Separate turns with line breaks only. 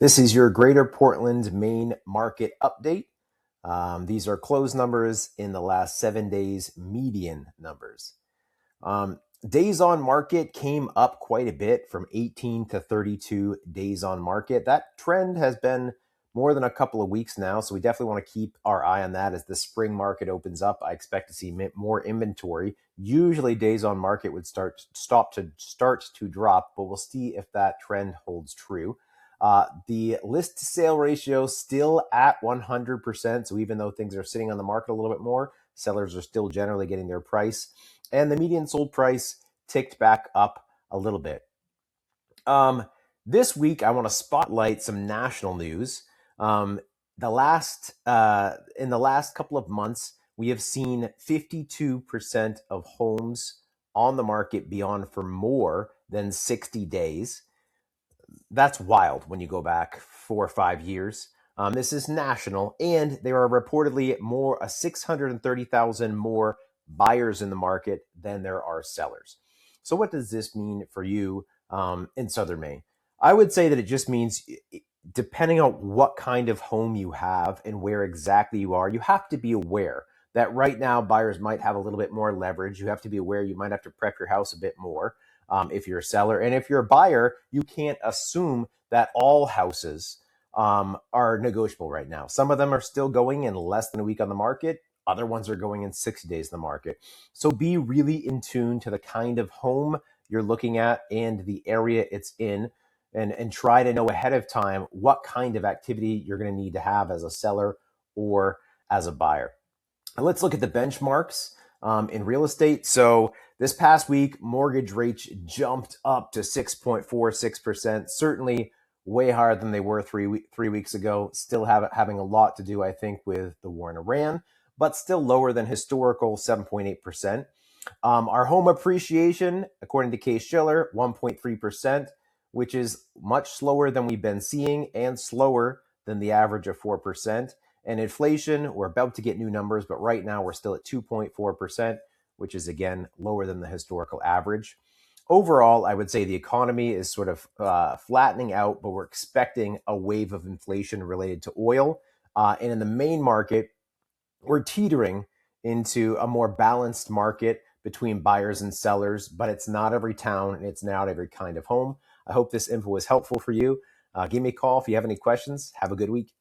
This is your Greater Portland, Maine market update. These are closed numbers in the last 7 days, median numbers. Days on market came up quite a bit from 18 to 32 days on market. That trend has been more than a couple of weeks now, so we definitely want to keep our eye on that as the spring market opens up. I expect to see more inventory. Usually days on market would start to drop, but we'll see if that trend holds true. The list to sale ratio still at 100%. So even though things are sitting on the market a little bit more, sellers are still generally getting their price. And the median sold price ticked back up a little bit. This week, I want to spotlight some national news. In the last couple of months, we have seen 52% of homes on the market be on for more than 60 days. That's wild when you go back 4 or 5 years. This is national, and there are reportedly 630,000 more buyers in the market than there are sellers. So what does this mean for you in Southern Maine? I would say that it just means, depending on what kind of home you have and where exactly you are, you have to be aware that right now buyers might have a little bit more leverage. You have to be aware you might have to prep your house a bit more if you're a seller. And if you're a buyer, you can't assume that all houses are negotiable right now. Some of them are still going in less than a week on the market. Other ones are going in 60 days in the market. So be really in tune to the kind of home you're looking at and the area it's in, and try to know ahead of time what kind of activity you're going to need to have as a seller or as a buyer. And let's look at the benchmarks in real estate. So this past week, mortgage rates jumped up to 6.46%, certainly way higher than they were 3 weeks ago. Still having a lot to do, I think, with the war in Iran, but still lower than historical 7.8%. Our home appreciation, according to Case Shiller, 1.3%, which is much slower than we've been seeing and slower than the average of 4%. And inflation, we're about to get new numbers, but right now we're still at 2.4%, which is, again, lower than the historical average. Overall, I would say the economy is sort of flattening out, but we're expecting a wave of inflation related to oil. And in the Maine market, we're teetering into a more balanced market between buyers and sellers, but it's not every town and it's not every kind of home. I hope this info was helpful for you. Give me a call if you have any questions. Have a good week.